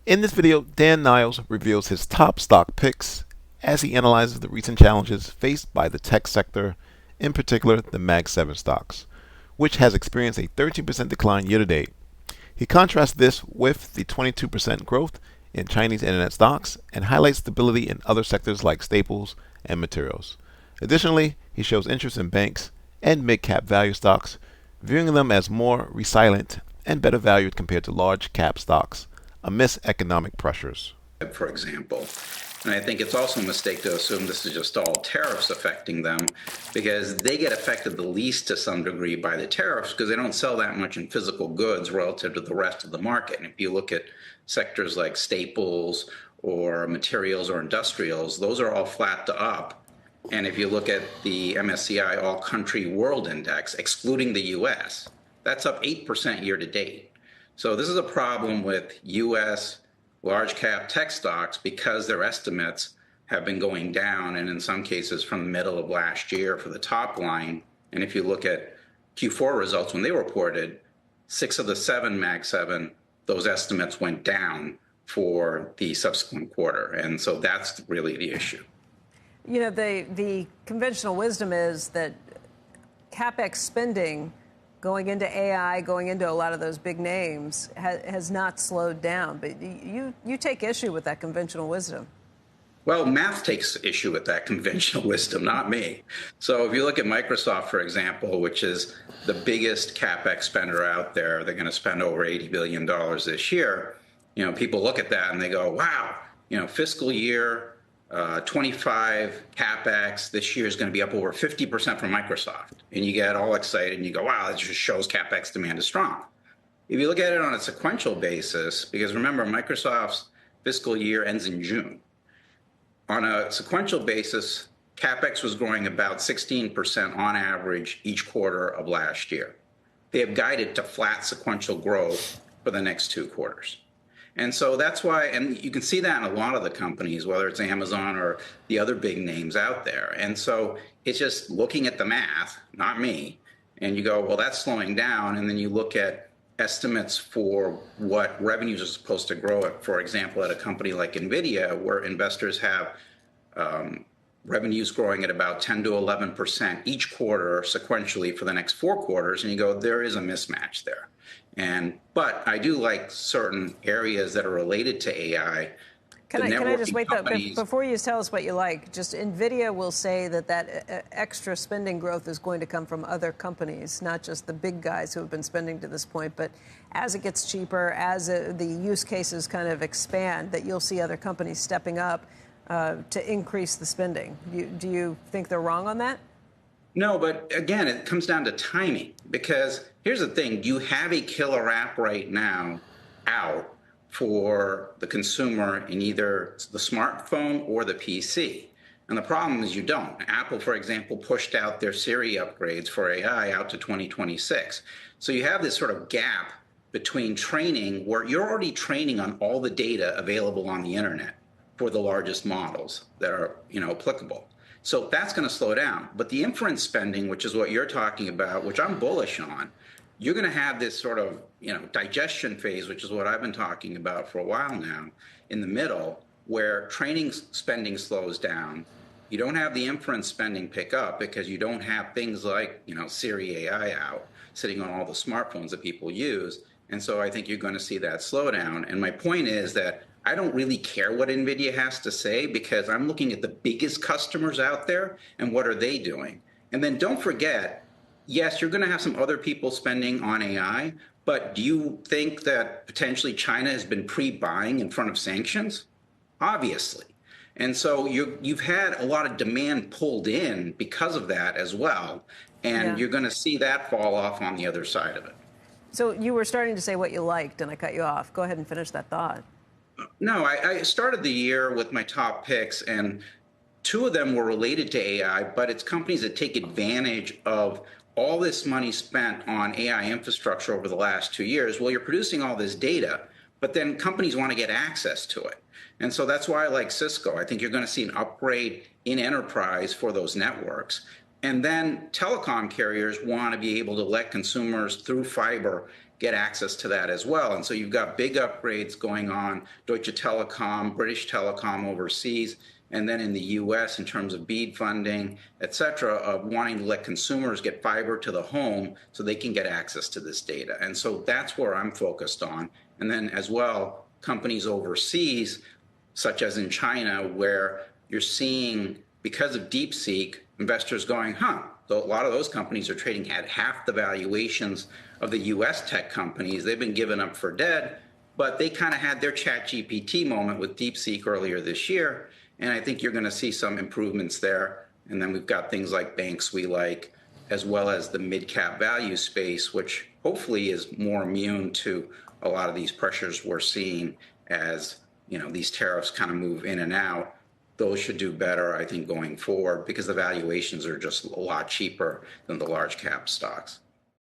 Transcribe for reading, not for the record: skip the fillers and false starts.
In this video, Dan Niles reveals his top stock picks as he analyzes the recent challenges faced by the tech sector, in particular the Mag 7 stocks, which has experienced a 13% decline year to date. He contrasts this with the 22% growth in Chinese internet stocks and highlights stability in other sectors like staples and materials. Additionally, he shows interest in banks and mid-cap value stocks, viewing them as more resilient and better valued compared to large cap stocks amidst economic pressures. For example. And I think it's also a mistake to assume this is just all tariffs affecting them, because they get affected the least to some degree by the tariffs because they don't sell that much in physical goods relative to the rest of the market. And if you look at sectors like staples or materials or industrials, those are all flat to up. And if you look at the MSCI All Country World Index, excluding the US, that's up 8% year to date. So this is a problem with US large cap tech stocks because their estimates have been going down, and in some cases from the middle of last year for the top line. And if you look at Q4 results when they reported, 6 of the 7 Mag 7, those estimates went down for the subsequent quarter. And so that's really the issue. You know, the conventional wisdom is that CapEx spending going into AI, going into a lot of those big names, has not slowed down. But you take issue with that conventional wisdom. Well, math takes issue with that conventional wisdom, not me. So if you look at Microsoft, for example, which is the biggest CapEx spender out there, they're going to spend over $80 billion this year. You know, people look at that and they go, wow, you know, fiscal year 25 CapEx this year is going to be up over 50% for Microsoft. And you get all excited and you go, wow, that just shows CapEx demand is strong. If you look at it on a sequential basis, because remember, Microsoft's fiscal year ends in June. On a sequential basis, CapEx was growing about 16% on average each quarter of last year. They have guided to flat sequential growth for the next 2 quarters. And so that's why, and you can see that in a lot of the companies, whether it's Amazon or the other big names out there. And so it's just looking at the math, not me, and you go, well, that's slowing down. And then you look at estimates for what revenues are supposed to grow at, for example, at a company like NVIDIA, where investors have revenues growing at about 10 to 11% each quarter sequentially for the next 4 quarters. And you go, there is a mismatch there. But I do like certain areas that are related to AI. Can I just wait before you tell us what you like? Just NVIDIA will say that extra spending growth is going to come from other companies, not just the big guys who have been spending to this point. But as it gets cheaper, as the use cases kind of expand, that you'll see other companies stepping up to increase the spending. Do you think they're wrong on that? No, but again, it comes down to timing, because here's the thing. You have a killer app right now out for the consumer in either the smartphone or the PC. And the problem is you don't. Apple, for example, pushed out their Siri upgrades for AI out to 2026. So you have this sort of gap between training where you're already training on all the data available on the internet for the largest models that are, applicable. So that's going to slow down. But the inference spending, which is what you're talking about, which I'm bullish on, you're going to have this sort of, digestion phase, which is what I've been talking about for a while now, in the middle, where training spending slows down. You don't have the inference spending pick up because you don't have things like, Siri AI out sitting on all the smartphones that people use. And so I think you're going to see that slow down. And my point is that I don't really care what NVIDIA has to say, because I'm looking at the biggest customers out there and what are they doing. And then don't forget, yes, you're going to have some other people spending on AI, but do you think that potentially China has been pre-buying in front of sanctions? Obviously. And so you've had a lot of demand pulled in because of that as well. And you're going to see that fall off on the other side of it. So you were starting to say what you liked, and I cut you off. Go ahead and finish that thought. No, I started the year with my top picks, and 2 of them were related to AI, but it's companies that take advantage of all this money spent on AI infrastructure over the last 2 years. Well, you're producing all this data, but then companies want to get access to it. And so that's why I like Cisco. I think you're going to see an upgrade in enterprise for those networks. And then telecom carriers want to be able to let consumers through fiber get access to that as well. And so you've got big upgrades going on, Deutsche Telekom, British Telecom overseas, and then in the US in terms of BEAD funding, et cetera, of wanting to let consumers get fiber to the home so they can get access to this data. And so that's where I'm focused on. And then as well, companies overseas, such as in China, where you're seeing, because of DeepSeek, investors going, so a lot of those companies are trading at half the valuations of the US tech companies. They've been given up for dead, but they kind of had their ChatGPT moment with DeepSeek earlier this year. And I think you're going to see some improvements there. And then we've got things like banks we like, as well as the mid-cap value space, which hopefully is more immune to a lot of these pressures we're seeing as these tariffs kind of move in and out. Those should do better, I think, going forward because the valuations are just a lot cheaper than the large cap stocks.